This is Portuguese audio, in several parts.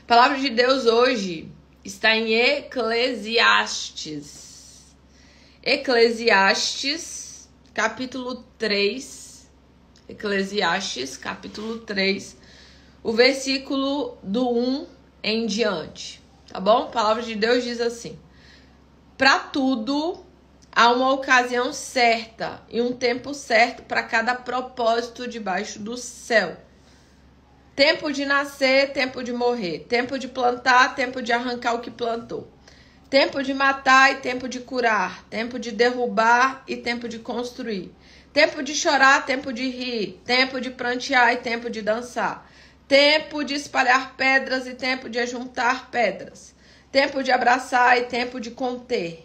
A palavra de Deus hoje está em Eclesiastes. Eclesiastes, capítulo 3. Eclesiastes, capítulo 3. O versículo do 1 em diante. Tá bom? A palavra de Deus diz assim: para tudo há uma ocasião certa e um tempo certo para cada propósito debaixo do céu. Tempo de nascer, tempo de morrer. Tempo de plantar, tempo de arrancar o que plantou. Tempo de matar e tempo de curar. Tempo de derrubar e tempo de construir. Tempo de chorar, tempo de rir. Tempo de prantear e tempo de dançar. Tempo de espalhar pedras e tempo de ajuntar pedras. Tempo de abraçar e tempo de conter.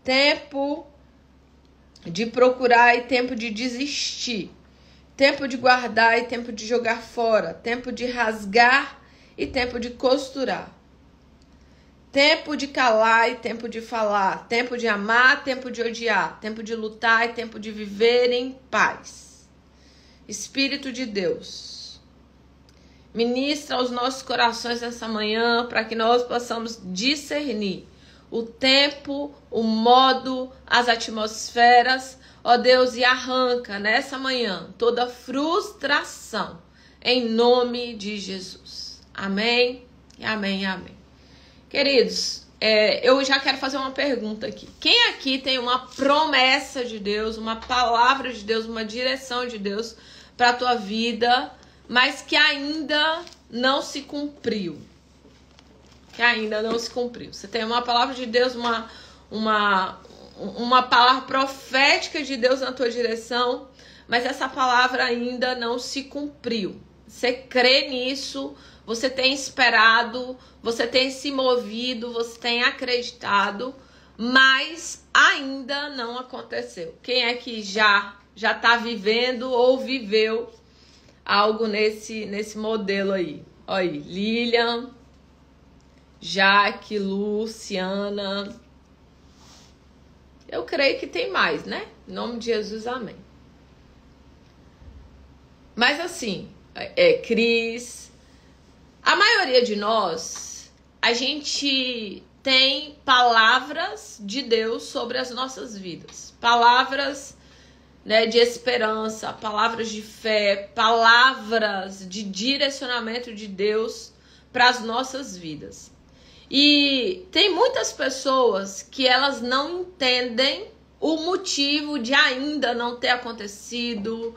Tempo de procurar e tempo de desistir. Tempo de guardar e tempo de jogar fora. Tempo de rasgar e tempo de costurar. Tempo de calar e tempo de falar. Tempo de amar, tempo de odiar. Tempo de lutar e tempo de viver em paz. Espírito de Deus, ministra aos nossos corações nessa manhã para que nós possamos discernir o tempo, o modo, as atmosferas, ó Deus, e arranca nessa manhã toda frustração em nome de Jesus. Amém, amém, amém. Queridos, eu já quero fazer uma pergunta aqui. Quem aqui tem uma promessa de Deus, uma palavra de Deus, uma direção de Deus para a tua vida, mas que ainda não se cumpriu? Que ainda não se cumpriu. Você tem uma palavra de Deus, uma palavra profética de Deus na tua direção, mas essa palavra ainda não se cumpriu. Você crê nisso, você tem esperado, você tem se movido, você tem acreditado, mas ainda não aconteceu. Quem é que já está vivendo ou viveu algo nesse modelo aí? Olha aí, Lilian, Jaque, Luciana. Eu creio que tem mais, né? Em nome de Jesus, amém. Mas assim, Cris, a maioria de nós, a gente tem palavras de Deus sobre as nossas vidas. Palavras, né, de esperança, palavras de fé, palavras de direcionamento de Deus para as nossas vidas. E tem muitas pessoas que elas não entendem o motivo de ainda não ter acontecido.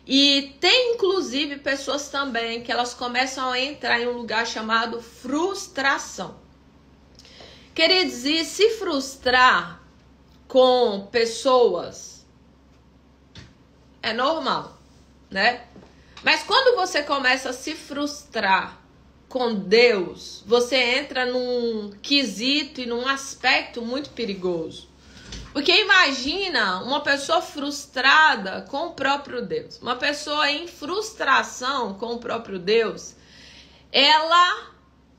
E tem inclusive pessoas também que elas começam a entrar em um lugar chamado frustração. Queridos, e se frustrar com pessoas é normal, né? Mas quando você começa a se frustrar com Deus, você entra num quesito e num aspecto muito perigoso. Porque imagina uma pessoa frustrada com o próprio Deus. Uma pessoa em frustração com o próprio Deus, ela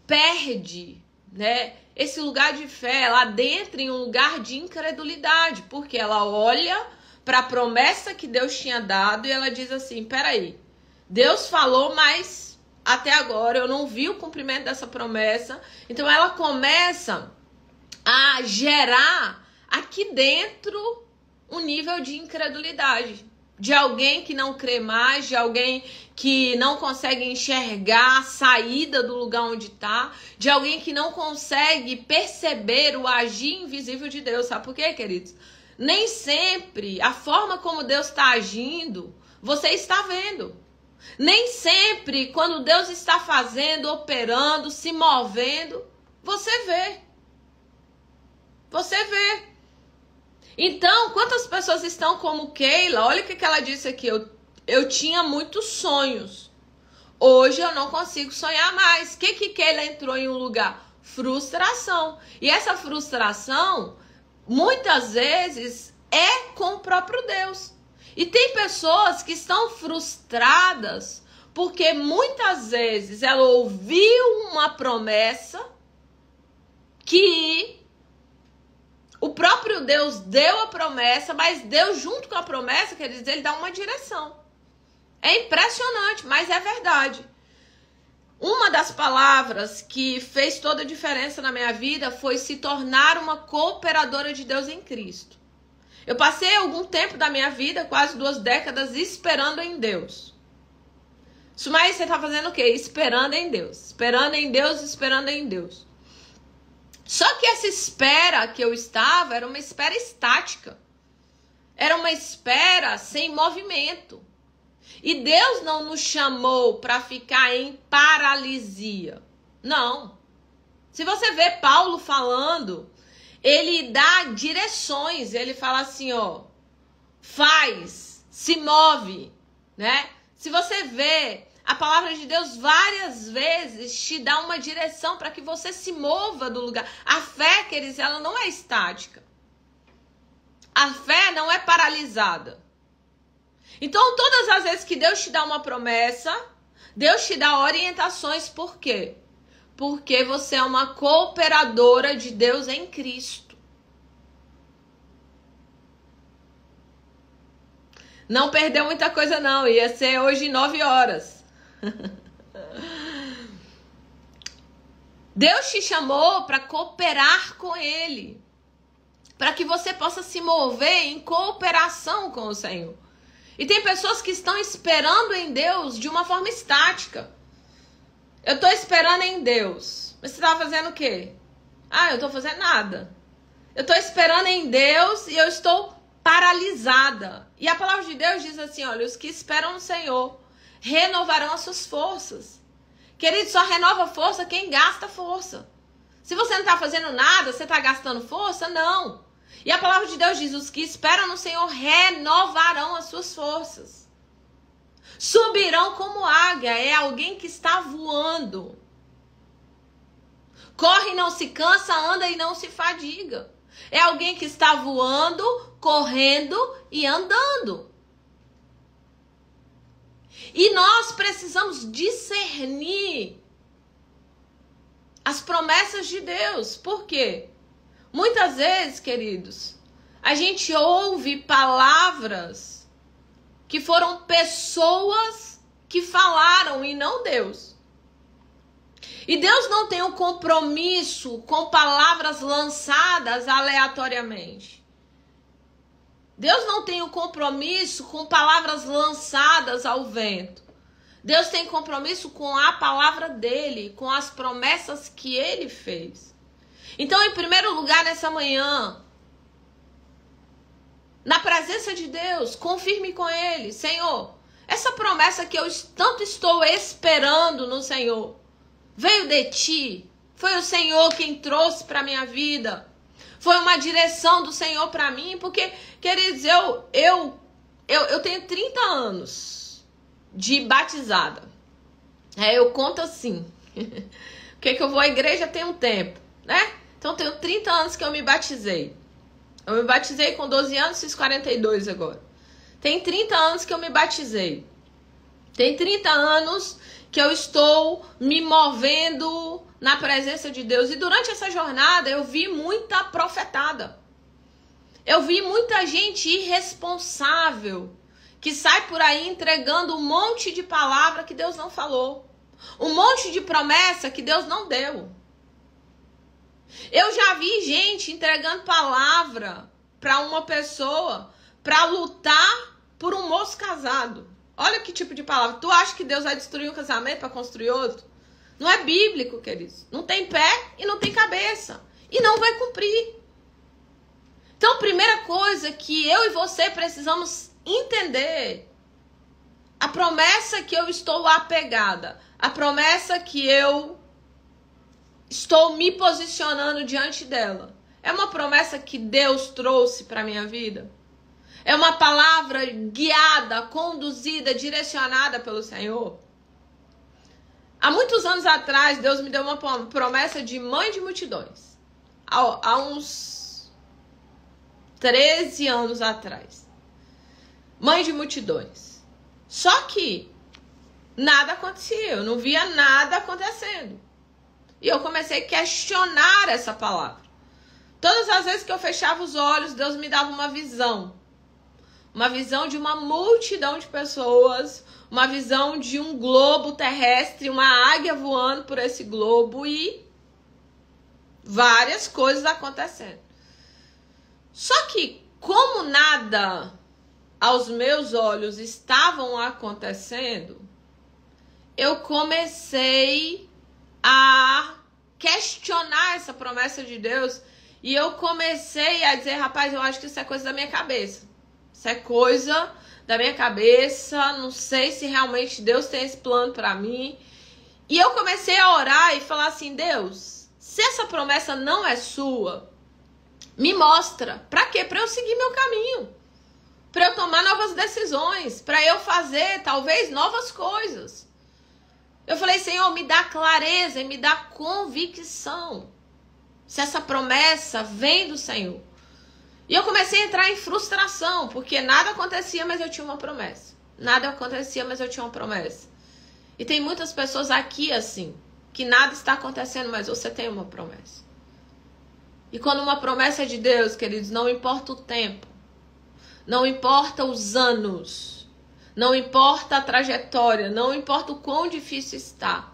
perde, né, esse lugar de fé. Ela adentra em um lugar de incredulidade, porque ela olha para a promessa que Deus tinha dado e ela diz assim: peraí, Deus falou, mas até agora eu não vi o cumprimento dessa promessa. Então ela começa a gerar aqui dentro um nível de incredulidade, de alguém que não crê mais, de alguém que não consegue enxergar a saída do lugar onde está, de alguém que não consegue perceber o agir invisível de Deus. Sabe por quê, queridos? Nem sempre a forma como Deus está agindo, você está vendo. Nem sempre, quando Deus está fazendo, operando, se movendo, você vê. Você vê. Então, quantas pessoas estão como Keila? Olha o que ela disse aqui. Eu tinha muitos sonhos. Hoje eu não consigo sonhar mais. O que Keila entrou em um lugar? Frustração. E essa frustração, muitas vezes, é com o próprio Deus. E tem pessoas que estão frustradas porque muitas vezes ela ouviu uma promessa que o próprio Deus deu a promessa, mas Deus, junto com a promessa, quer dizer, ele dá uma direção. É impressionante, mas é verdade. Uma das palavras que fez toda a diferença na minha vida foi se tornar uma cooperadora de Deus em Cristo. Eu passei algum tempo da minha vida, quase 2 décadas, esperando em Deus. Sumaí, você está fazendo o quê? Esperando em Deus. Esperando em Deus, esperando em Deus. Só que essa espera que eu estava era uma espera estática. Era uma espera sem movimento. E Deus não nos chamou para ficar em paralisia. Não. Se você vê Paulo falando, ele dá direções. Ele fala assim, ó, faz, se move, né? Se você vê, a palavra de Deus várias vezes te dá uma direção para que você se mova do lugar. A fé, queridos, ela não é estática. A fé não é paralisada. Então, todas as vezes que Deus te dá uma promessa, Deus te dá orientações. Por quê? Porque você é uma cooperadora de Deus em Cristo. Não perdeu muita coisa não, ia ser hoje 9 horas. Deus te chamou para cooperar com Ele. Para que você possa se mover em cooperação com o Senhor. E tem pessoas que estão esperando em Deus de uma forma estática. Eu estou esperando em Deus. Mas você está fazendo o quê? Ah, eu estou fazendo nada. Eu estou esperando em Deus e eu estou paralisada. E a palavra de Deus diz assim, olha, os que esperam no Senhor renovarão as suas forças. Querido, só renova força quem gasta força. Se você não está fazendo nada, você está gastando força? Não. E a palavra de Deus diz, os que esperam no Senhor renovarão as suas forças. Subirão como águia, é alguém que está voando. Corre e não se cansa, anda e não se fadiga. É alguém que está voando, correndo e andando. E nós precisamos discernir as promessas de Deus. Por quê? Muitas vezes, queridos, a gente ouve palavras que foram pessoas que falaram e não Deus. E Deus não tem um compromisso com palavras lançadas aleatoriamente. Deus não tem um compromisso com palavras lançadas ao vento. Deus tem compromisso com a palavra dele, com as promessas que ele fez. Então, em primeiro lugar, nessa manhã, na presença de Deus, confirme com ele, Senhor, essa promessa que eu tanto estou esperando no Senhor, veio de ti, foi o Senhor quem trouxe para a minha vida, foi uma direção do Senhor para mim, porque, queridos, eu tenho 30 anos de batizada. Eu conto assim, porque que eu vou à igreja tem um tempo, né? Então, tenho 30 anos que eu me batizei. Eu me batizei com 12 anos, fiz 42 agora. Tem 30 anos que eu me batizei. Tem 30 anos que eu estou me movendo na presença de Deus. E durante essa jornada, eu vi muita profetada. Eu vi muita gente irresponsável que sai por aí entregando um monte de palavra que Deus não falou. Um monte de promessa que Deus não deu. Eu já vi gente entregando palavra para uma pessoa para lutar por um moço casado. Olha que tipo de palavra. Tu acha que Deus vai destruir um casamento para construir outro? Não é bíblico, queridos. Não tem pé e não tem cabeça. E não vai cumprir. Então, primeira coisa que eu e você precisamos entender. A promessa que eu estou apegada. A promessa que eu estou me posicionando diante dela. É uma promessa que Deus trouxe para a minha vida? É uma palavra guiada, conduzida, direcionada pelo Senhor? Há muitos anos atrás, Deus me deu uma promessa de mãe de multidões. Há uns 13 anos atrás. Mãe de multidões. Só que nada acontecia, eu não via nada acontecendo. E eu comecei a questionar essa palavra. Todas as vezes que eu fechava os olhos, Deus me dava uma visão. uma visão de uma multidão de pessoas, uma visão de um globo terrestre, uma águia voando por esse globo e várias coisas acontecendo. Só que, como nada aos meus olhos estavam acontecendo, eu comecei a questionar essa promessa de Deus e eu comecei a dizer, rapaz, eu acho que isso é coisa da minha cabeça. Isso é coisa da minha cabeça, não sei se realmente Deus tem esse plano para mim. E eu comecei a orar e falar assim, Deus, se essa promessa não é sua, me mostra. Para quê? Para eu seguir meu caminho. Para eu tomar novas decisões. Para eu fazer, talvez, novas coisas. Eu falei, Senhor, me dá clareza e me dá convicção. Se essa promessa vem do Senhor. E eu comecei a entrar em frustração, porque nada acontecia, mas eu tinha uma promessa. Nada acontecia, mas eu tinha uma promessa. E tem muitas pessoas aqui assim, que nada está acontecendo, mas você tem uma promessa. E quando uma promessa é de Deus, queridos, não importa o tempo, não importa os anos, não importa a trajetória, não importa o quão difícil está,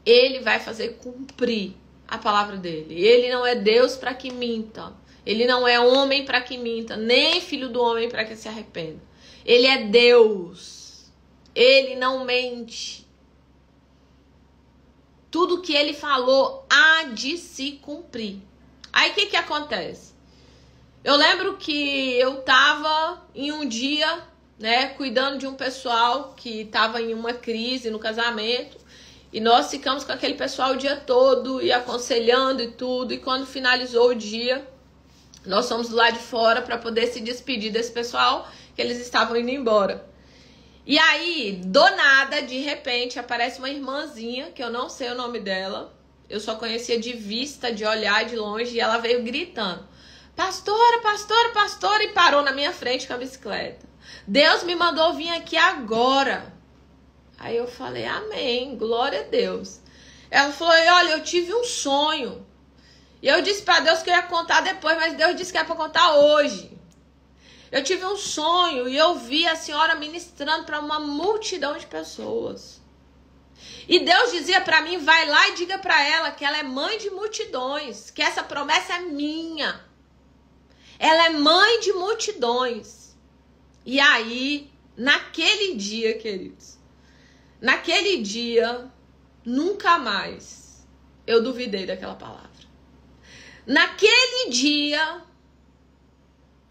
Ele vai fazer cumprir a palavra dele. Ele não é Deus para que minta. Ele não é homem para que minta, nem filho do homem para que se arrependa. Ele é Deus. Ele não mente. Tudo que ele falou há de se cumprir. Aí o que acontece? Eu lembro que eu estava em um dia, né, cuidando de um pessoal que estava em uma crise no casamento. E nós ficamos com aquele pessoal o dia todo e aconselhando e tudo. E quando finalizou o dia, nós fomos do lado de fora para poder se despedir desse pessoal, que eles estavam indo embora. E aí, do nada, de repente, aparece uma irmãzinha, que eu não sei o nome dela. Eu só conhecia de vista, de olhar de longe, e ela veio gritando. Pastora, pastora, pastora, e parou na minha frente com a bicicleta. Deus me mandou vir aqui agora. Aí eu falei, amém, glória a Deus. Ela falou, olha, eu tive um sonho. E eu disse para Deus que eu ia contar depois, mas Deus disse que é para contar hoje. Eu tive um sonho e eu vi a senhora ministrando para uma multidão de pessoas. E Deus dizia para mim, vai lá e diga para ela que ela é mãe de multidões, que essa promessa é minha. Ela é mãe de multidões. E aí, naquele dia, queridos, naquele dia, nunca mais eu duvidei daquela palavra. Naquele dia,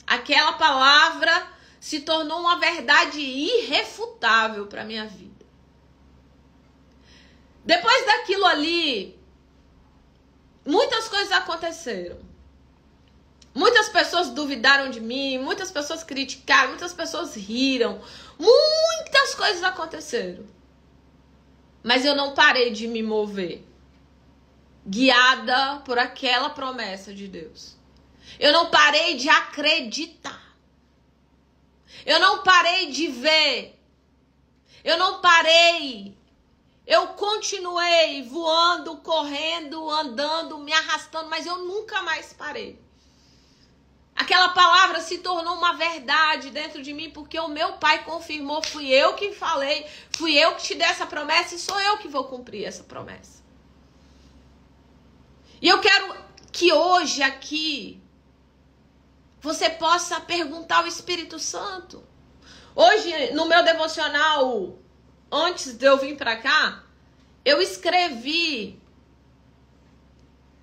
aquela palavra se tornou uma verdade irrefutável para minha vida. Depois daquilo ali, muitas coisas aconteceram. Muitas pessoas duvidaram de mim, muitas pessoas criticaram, muitas pessoas riram. Muitas coisas aconteceram. Mas eu não parei de me mover, guiada por aquela promessa de Deus. Eu não parei de acreditar. Eu não parei de ver. Eu não parei. Eu continuei voando, correndo, andando, me arrastando, mas eu nunca mais parei. Aquela palavra se tornou uma verdade dentro de mim, porque o meu pai confirmou, fui eu que falei, fui eu que te dei essa promessa e sou eu que vou cumprir essa promessa. E eu quero que hoje aqui você possa perguntar ao Espírito Santo. Hoje, no meu devocional, antes de eu vir para cá, eu escrevi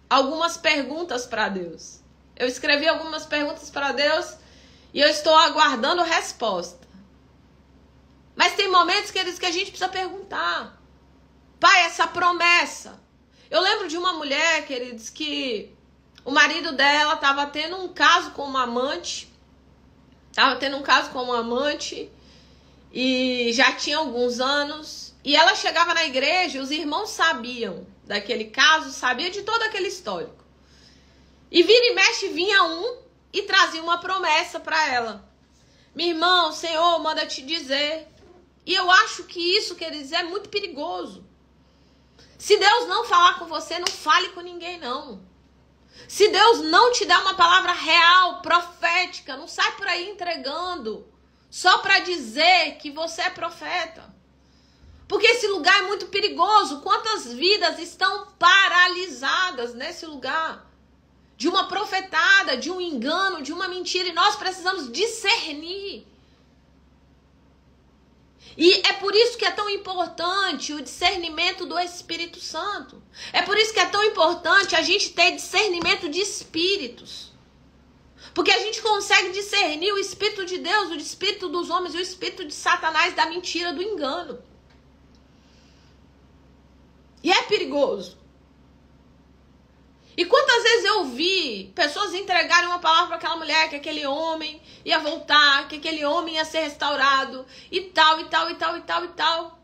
algumas perguntas para Deus. Eu escrevi algumas perguntas para Deus e eu estou aguardando resposta. Mas tem momentos, queridos, que a gente precisa perguntar. Pai, essa promessa. Eu lembro de uma mulher, queridos, que o marido dela estava tendo um caso com uma amante. E já tinha alguns anos. E ela chegava na igreja, os irmãos sabiam daquele caso, sabiam de todo aquele histórico. E vira e mexe vinha um e trazia uma promessa para ela. Meu irmão, o Senhor manda te dizer. E eu acho que isso, queridos, é muito perigoso. Se Deus não falar com você, não fale com ninguém, não. Se Deus não te dá uma palavra real, profética, não sai por aí entregando. só para dizer que você é profeta. Porque esse lugar é muito perigoso. Quantas vidas estão paralisadas nesse lugar? De uma profetada, de um engano, de uma mentira. E nós precisamos discernir. E é por isso que é tão importante o discernimento do Espírito Santo. É por isso que é tão importante a gente ter discernimento de espíritos. Porque a gente consegue discernir o Espírito de Deus, o Espírito dos homens e o Espírito de Satanás, da mentira, do engano. E é perigoso. E quantas vezes eu vi pessoas entregarem uma palavra para aquela mulher, que aquele homem ia voltar, que aquele homem ia ser restaurado, e tal, e tal, e tal, e tal, e tal.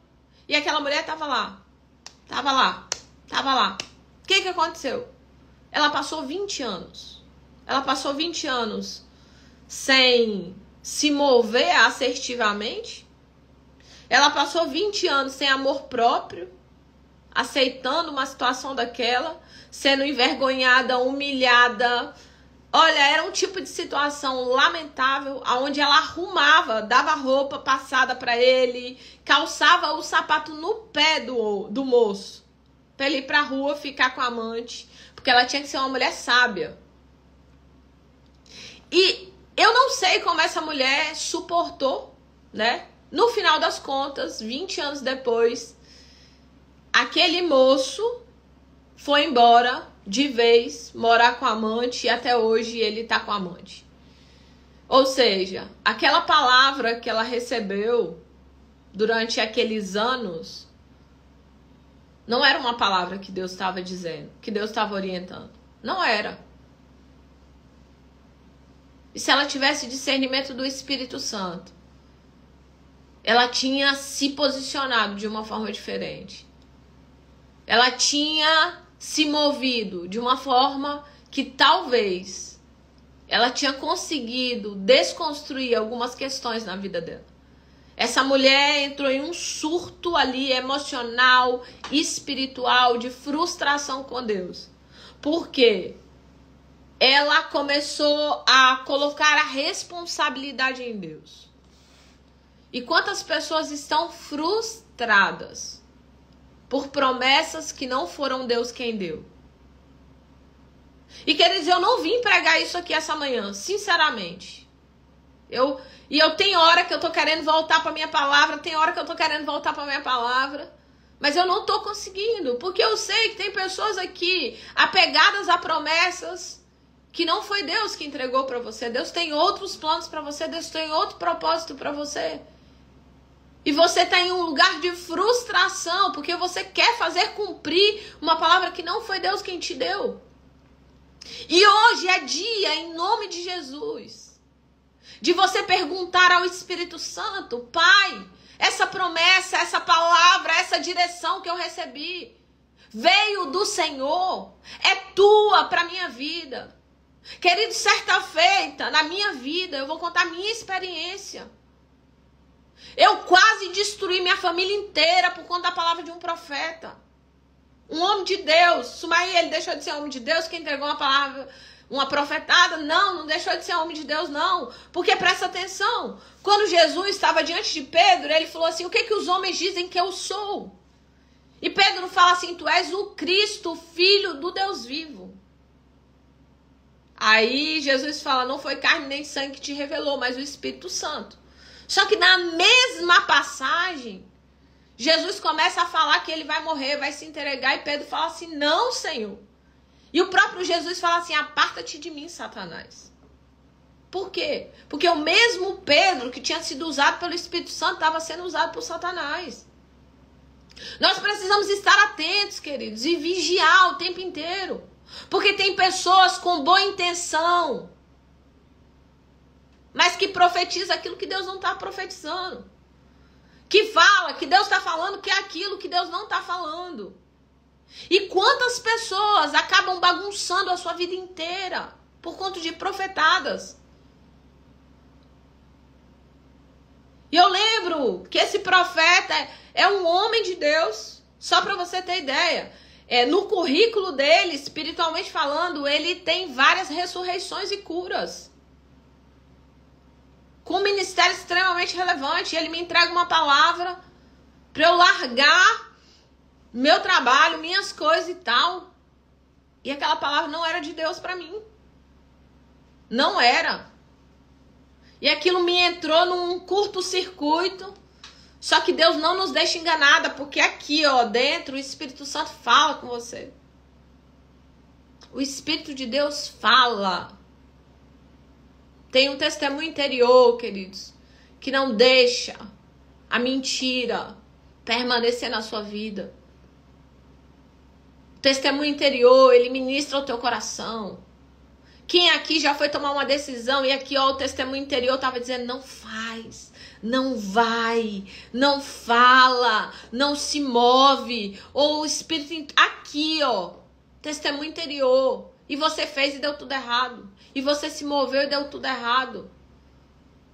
E aquela mulher estava lá. O que aconteceu? Ela passou 20 anos. Ela passou 20 anos sem se mover assertivamente. Ela passou 20 anos sem amor próprio, aceitando uma situação daquela, sendo envergonhada, humilhada. Olha, era um tipo de situação lamentável, onde ela arrumava, dava roupa passada para ele, calçava o sapato no pé do moço, para ele ir para a rua ficar com a amante, porque ela tinha que ser uma mulher sábia. E eu não sei como essa mulher suportou, né? No final das contas, 20 anos depois, aquele moço foi embora de vez, morar com a amante, e até hoje ele tá com a amante. Ou seja, aquela palavra que ela recebeu durante aqueles anos não era uma palavra que Deus estava dizendo, que Deus estava orientando. Não era. E se ela tivesse discernimento do Espírito Santo, ela tinha se posicionado de uma forma diferente. Ela tinha se movido de uma forma que talvez ela tinha conseguido desconstruir algumas questões na vida dela. Essa mulher entrou em um surto ali emocional, espiritual, de frustração com Deus. Por quê? Ela começou a colocar a responsabilidade em Deus. E quantas pessoas estão frustradas por promessas que não foram Deus quem deu? E quer dizer, eu não vim pregar isso aqui essa manhã, sinceramente. Eu tenho hora que eu tô querendo voltar para minha palavra, tem hora que eu tô querendo voltar para minha palavra, mas eu não tô conseguindo, porque eu sei que tem pessoas aqui apegadas a promessas que não foi Deus que entregou para você. Deus tem outros planos para você, Deus tem outro propósito para você. E você está em um lugar de frustração, porque você quer fazer cumprir uma palavra que não foi Deus quem te deu. E hoje é dia, em nome de Jesus, de você perguntar ao Espírito Santo: Pai, essa promessa, essa palavra, essa direção que eu recebi, veio do Senhor, é tua para a minha vida. Querido, certa feita, na minha vida, eu vou contar a minha experiência. Eu quase destruí minha família inteira por conta da palavra de um profeta. Um homem de Deus. Sumaí, ele deixou de ser homem de Deus, que entregou uma palavra, uma profetada? Não deixou de ser homem de Deus, não. Porque presta atenção, quando Jesus estava diante de Pedro, ele falou assim: o que os homens dizem que eu sou? E Pedro fala assim: tu és o Cristo, filho do Deus vivo. Aí Jesus fala: não foi carne nem sangue que te revelou, mas o Espírito Santo. Só que na mesma passagem, Jesus começa a falar que ele vai morrer, vai se entregar, e Pedro fala assim: não, Senhor. E o próprio Jesus fala assim: aparta-te de mim, Satanás. Por quê? Porque o mesmo Pedro que tinha sido usado pelo Espírito Santo estava sendo usado por Satanás. Nós precisamos estar atentos, queridos, e vigiar o tempo inteiro. Porque tem pessoas com boa intenção, mas que profetiza aquilo que Deus não está profetizando. Que fala que Deus está falando que é aquilo que Deus não está falando. E quantas pessoas acabam bagunçando a sua vida inteira por conta de profetadas. E eu lembro que esse profeta é um homem de Deus, só para você ter ideia. No currículo dele, espiritualmente falando, ele tem várias ressurreições e curas. com um ministério extremamente relevante. Ele me entrega uma palavra para eu largar meu trabalho, minhas coisas e tal. E aquela palavra não era de Deus para mim. Não era. E aquilo me entrou num curto-circuito. Só que Deus não nos deixa enganada, porque aqui, ó, dentro, o Espírito Santo fala com você. O Espírito de Deus fala. Tem um testemunho interior, queridos, que não deixa a mentira permanecer na sua vida. O testemunho interior, ele ministra o teu coração. Quem aqui já foi tomar uma decisão e aqui, ó, o testemunho interior estava dizendo, não faz, não vai, não fala, não se move. Ou o Espírito, aqui, ó, testemunho interior. E você fez e deu tudo errado. E você se moveu e deu tudo errado.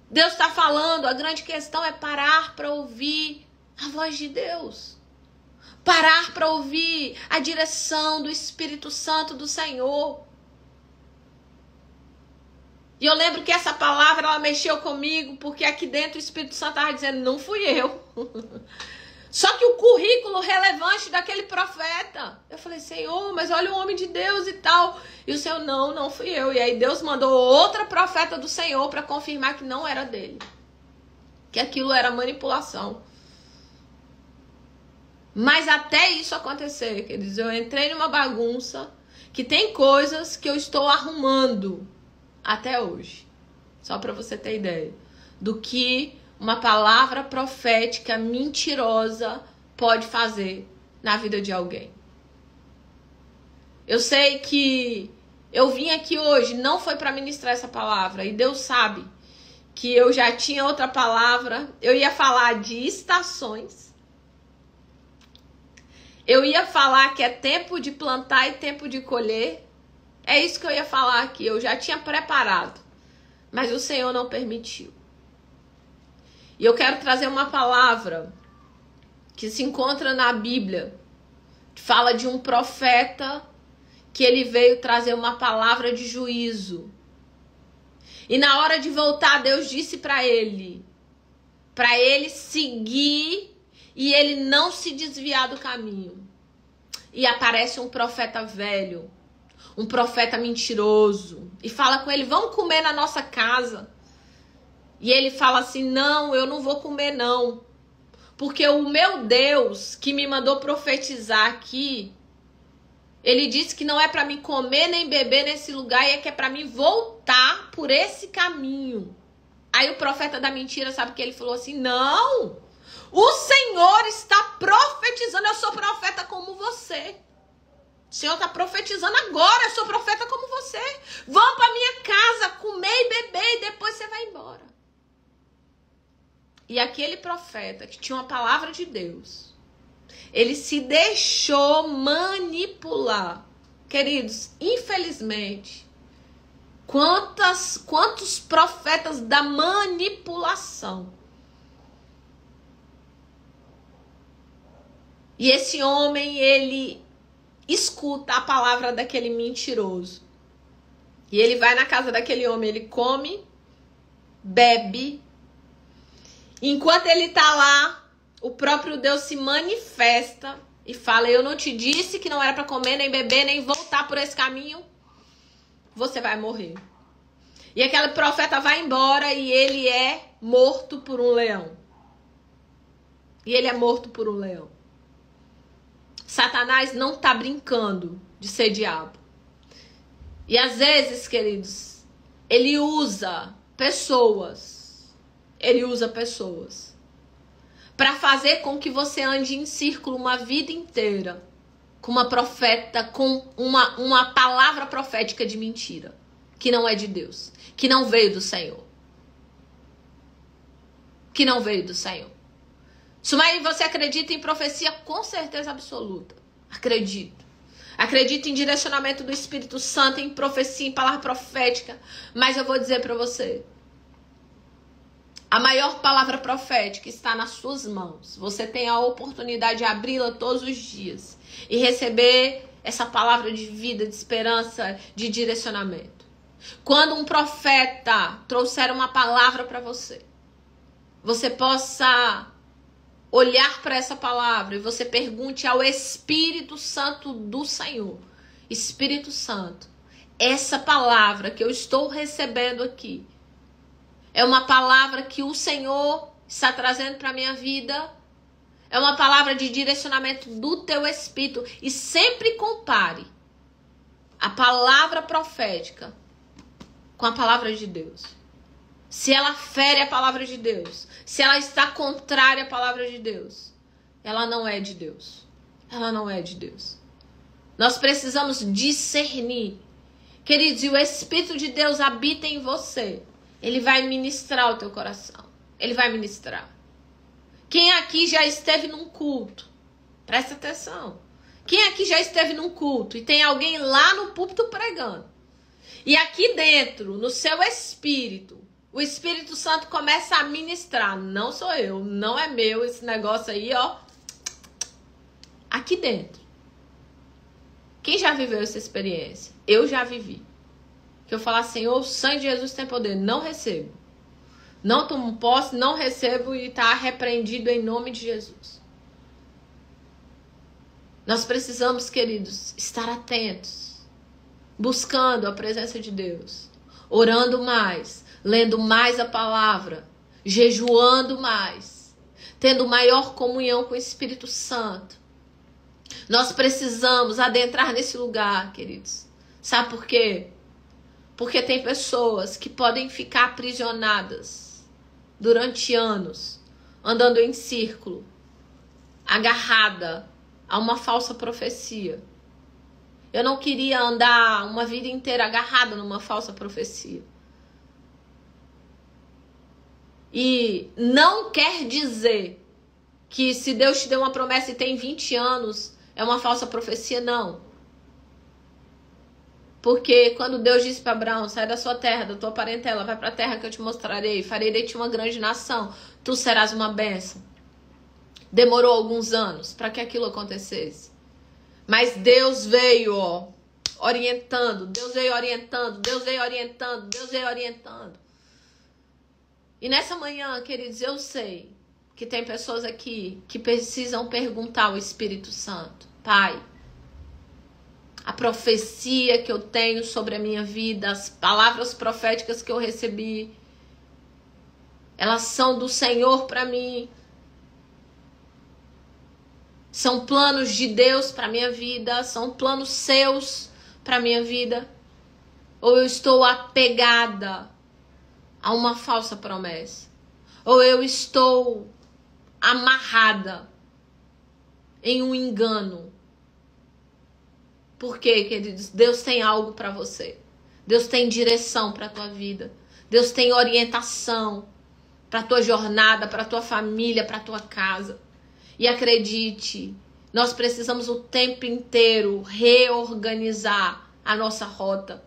Deus está falando, a grande questão é parar para ouvir a voz de Deus. Parar para ouvir a direção do Espírito Santo do Senhor. E eu lembro que essa palavra, ela mexeu comigo, porque aqui dentro o Espírito Santo estava dizendo, não fui eu. Só que o currículo relevante daquele profeta, eu falei, Senhor, mas olha o homem de Deus e tal. E o Senhor, não fui eu. E aí Deus mandou outra profeta do Senhor para confirmar que não era dele. Que aquilo era manipulação. Mas até isso acontecer, queridos, eu entrei numa bagunça que tem coisas que eu estou arrumando até hoje. Só para você ter ideia do que uma palavra profética mentirosa pode fazer na vida de alguém. Eu sei que eu vim aqui hoje, não foi para ministrar essa palavra, e Deus sabe que eu já tinha outra palavra. Eu ia falar de estações. Eu ia falar que é tempo de plantar e tempo de colher. É isso que eu ia falar aqui. Eu já tinha preparado. Mas o Senhor não permitiu. E eu quero trazer uma palavra que se encontra na Bíblia. Que fala de um profeta que ele veio trazer uma palavra de juízo. E na hora de voltar, Deus disse para ele seguir e ele não se desviar do caminho. E aparece um profeta velho, um profeta mentiroso, e fala com ele, vamos comer na nossa casa. E ele fala assim, não, eu não vou comer não, porque o meu Deus que me mandou profetizar aqui, ele disse que não é para mim comer nem beber nesse lugar, e é que é para mim voltar por esse caminho. Aí o profeta da mentira, sabe o que ele falou assim, não, o Senhor está profetizando, eu sou profeta como você. O Senhor está profetizando agora, eu sou profeta como você. Vão para minha casa comer e beber e depois você vai embora. E aquele profeta que tinha uma palavra de Deus, ele se deixou manipular. Queridos, infelizmente, quantos profetas da manipulação. E esse homem, ele escuta a palavra daquele mentiroso. E ele vai na casa daquele homem, ele come, bebe. Enquanto ele tá lá, o próprio Deus se manifesta e fala, eu não te disse que não era para comer, nem beber, nem voltar por esse caminho? Você vai morrer. E aquele profeta vai embora e ele é morto por um leão. E ele é morto por um leão. Satanás não tá brincando de ser diabo. E às vezes, queridos, ele usa pessoas. Ele usa pessoas para fazer com que você ande em círculo uma vida inteira com uma profeta, com uma palavra profética de mentira, que não é de Deus, que não veio do Senhor. Que não veio do Senhor. Sumaí, você acredita em profecia? Com certeza absoluta. Acredito. Acredito em direcionamento do Espírito Santo, em profecia, em palavra profética. Mas eu vou dizer para você. A maior palavra profética está nas suas mãos. Você tem a oportunidade de abri-la todos os dias. E receber essa palavra de vida, de esperança, de direcionamento. Quando um profeta trouxer uma palavra para você, você possa olhar para essa palavra e você pergunte ao Espírito Santo do Senhor: Espírito Santo, essa palavra que eu estou recebendo aqui é uma palavra que o Senhor está trazendo para a minha vida? É uma palavra de direcionamento do teu Espírito? E sempre compare a palavra profética com a palavra de Deus. Se ela fere a palavra de Deus, se ela está contrária à palavra de Deus, ela não é de Deus. Ela não é de Deus. Nós precisamos discernir. Queridos, e o Espírito de Deus habita em você. Ele vai ministrar o teu coração. Ele vai ministrar. Quem aqui já esteve num culto? Presta atenção. Quem aqui já esteve num culto e tem alguém lá no púlpito pregando? E aqui dentro, no seu espírito, o Espírito Santo começa a ministrar. Não sou eu, não é meu esse negócio aí, ó. Aqui dentro. Quem já viveu essa experiência? Eu já vivi. Que eu falar, Senhor, o sangue de Jesus tem poder. Não recebo. Não tomo posse, não recebo e está repreendido em nome de Jesus. Nós precisamos, queridos, estar atentos. Buscando a presença de Deus. Orando mais. Lendo mais a palavra. Jejuando mais. Tendo maior comunhão com o Espírito Santo. Nós precisamos adentrar nesse lugar, queridos. Sabe por quê? Porque tem pessoas que podem ficar aprisionadas durante anos, andando em círculo, agarrada a uma falsa profecia. Eu não queria andar uma vida inteira agarrada numa falsa profecia. E não quer dizer que se Deus te deu uma promessa e tem 20 anos, é uma falsa profecia, não. Porque quando Deus disse para Abraão, sai da sua terra, da tua parentela, vai para a terra que eu te mostrarei, farei de ti uma grande nação, tu serás uma bênção. Demorou alguns anos para que aquilo acontecesse. Mas Deus veio, orientando, Deus veio orientando, Deus veio orientando, Deus veio orientando. E nessa manhã, queridos, eu sei que tem pessoas aqui que precisam perguntar ao Espírito Santo: Pai, a profecia que eu tenho sobre a minha vida, as palavras proféticas que eu recebi, elas são do Senhor para mim? São planos de Deus para minha vida? São planos seus para minha vida? Ou eu estou apegada a uma falsa promessa? Ou eu estou amarrada em um engano? Porque, queridos, Deus tem algo para você. Deus tem direção para a tua vida. Deus tem orientação para a tua jornada, para a tua família, para a tua casa. E acredite, nós precisamos o tempo inteiro reorganizar a nossa rota.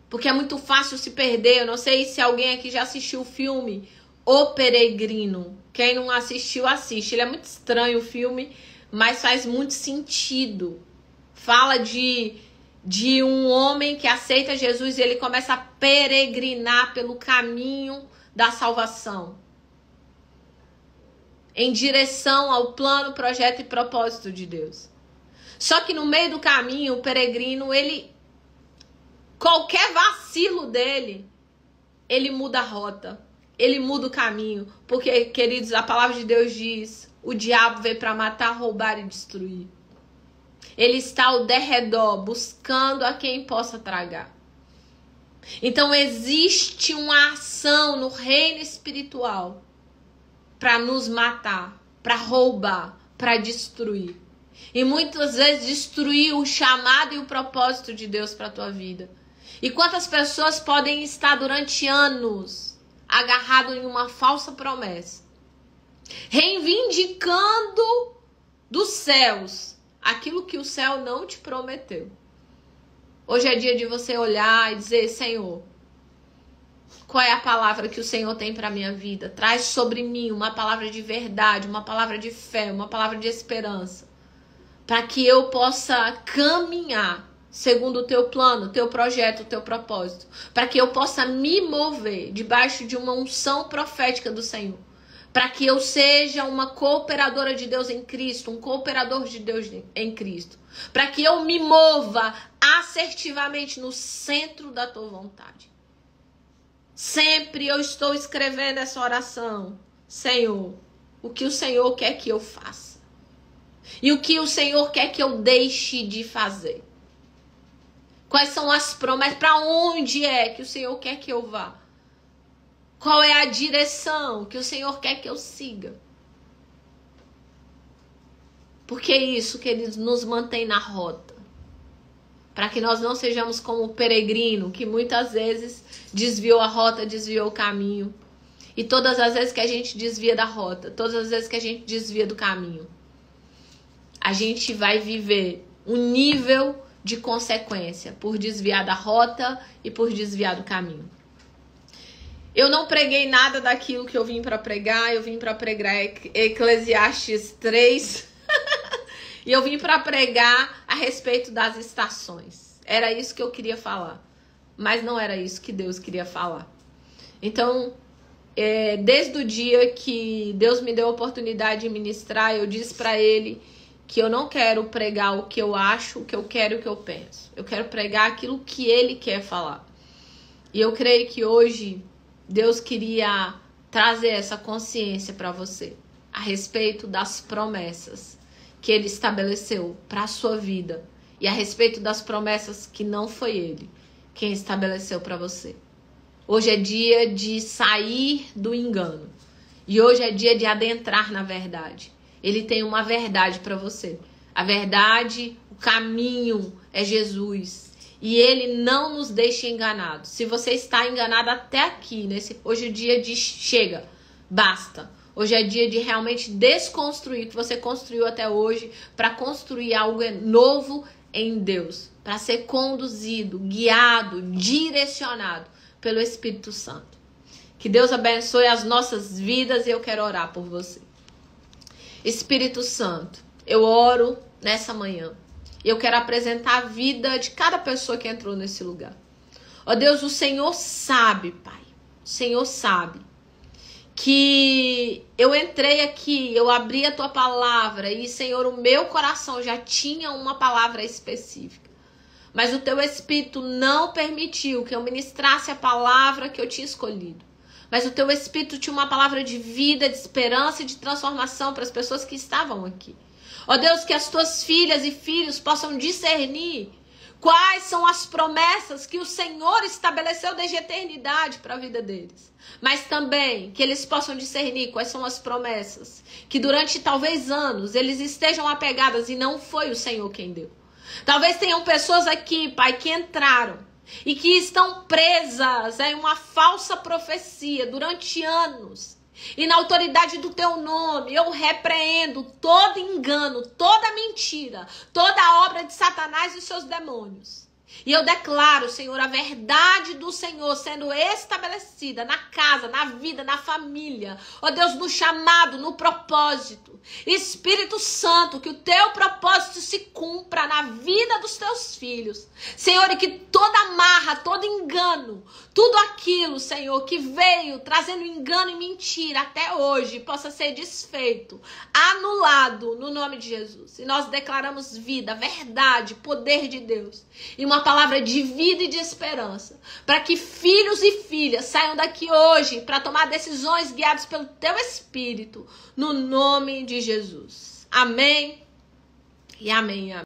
Porque é muito fácil se perder. Eu não sei se alguém aqui já assistiu o filme O Peregrino. Quem não assistiu, assiste. Ele é muito estranho o filme, mas faz muito sentido. Fala de um homem que aceita Jesus e ele começa a peregrinar pelo caminho da salvação. Em direção ao plano, projeto e propósito de Deus. Só que no meio do caminho, o peregrino, qualquer vacilo dele, ele muda a rota. Ele muda o caminho. Porque, queridos, a palavra de Deus diz: o diabo veio para matar, roubar e destruir. Ele está ao derredor, buscando a quem possa tragar. Então existe uma ação no reino espiritual para nos matar, para roubar, para destruir. E muitas vezes destruir o chamado e o propósito de Deus para a tua vida. E quantas pessoas podem estar durante anos agarrado em uma falsa promessa, reivindicando dos céus aquilo que o céu não te prometeu. Hoje é dia de você olhar e dizer: Senhor, qual é a palavra que o Senhor tem para a minha vida? Traz sobre mim uma palavra de verdade, uma palavra de fé, uma palavra de esperança, para que eu possa caminhar segundo o teu plano, o teu projeto, o teu propósito, para que eu possa me mover debaixo de uma unção profética do Senhor, para que eu seja uma cooperadora de Deus em Cristo, um cooperador de Deus em Cristo, para que eu me mova assertivamente no centro da tua vontade. Sempre eu estou escrevendo essa oração: Senhor, o que o Senhor quer que eu faça? E o que o Senhor quer que eu deixe de fazer? Quais são as promessas? Para onde é que o Senhor quer que eu vá? Qual é a direção que o Senhor quer que eu siga? Porque é isso que Ele nos mantém na rota. Para que nós não sejamos como o peregrino, que muitas vezes desviou a rota, desviou o caminho. E todas as vezes que a gente desvia da rota, todas as vezes que a gente desvia do caminho, a gente vai viver um nível de consequência por desviar da rota e por desviar do caminho. Eu não preguei nada daquilo que eu vim para pregar. Eu vim para pregar Eclesiastes 3 e eu vim para pregar a respeito das estações. Era isso que eu queria falar, mas não era isso que Deus queria falar. Então, desde o dia que Deus me deu a oportunidade de ministrar, eu disse para Ele que eu não quero pregar o que eu acho, o que eu quero e o que eu penso. Eu quero pregar aquilo que Ele quer falar. E eu creio que hoje Deus queria trazer essa consciência para você a respeito das promessas que Ele estabeleceu para a sua vida e a respeito das promessas que não foi Ele quem estabeleceu para você. Hoje é dia de sair do engano e hoje é dia de adentrar na verdade. Ele tem uma verdade para você. A verdade, o caminho é Jesus. E Ele não nos deixa enganados. Se você está enganado até aqui, hoje é dia de chega, basta. Hoje é dia de realmente desconstruir o que você construiu até hoje para construir algo novo em Deus. Para ser conduzido, guiado, direcionado pelo Espírito Santo. Que Deus abençoe as nossas vidas e eu quero orar por você. Espírito Santo, eu oro nessa manhã. Eu quero apresentar a vida de cada pessoa que entrou nesse lugar. Ó Deus, o Senhor sabe, Pai. O Senhor sabe que eu entrei aqui, eu abri a Tua palavra e, Senhor, o meu coração já tinha uma palavra específica. Mas o Teu Espírito não permitiu que eu ministrasse a palavra que eu tinha escolhido. Mas o Teu Espírito tinha uma palavra de vida, de esperança e de transformação para as pessoas que estavam aqui. Ó Deus, que as Tuas filhas e filhos possam discernir quais são as promessas que o Senhor estabeleceu desde a eternidade para a vida deles. Mas também que eles possam discernir quais são as promessas que durante talvez anos eles estejam apegadas e não foi o Senhor quem deu. Talvez tenham pessoas aqui, Pai, que entraram e que estão presas em uma falsa profecia durante anos. E na autoridade do Teu nome, eu repreendo todo engano, toda mentira, toda obra de Satanás e seus demônios. E eu declaro, Senhor, a verdade do Senhor sendo estabelecida na casa, na vida, na família. Ó Deus, no chamado, no propósito. Espírito Santo, que o Teu propósito se cumpra na vida dos Teus filhos. Senhor, e que toda amarra, todo engano, tudo aquilo, Senhor, que veio trazendo engano e mentira até hoje, possa ser desfeito, anulado no nome de Jesus. E nós declaramos vida, verdade, poder de Deus. E uma palavra de vida e de esperança. Para que filhos e filhas saiam daqui hoje para tomar decisões guiadas pelo Teu Espírito. No nome de Jesus. Amém e amém.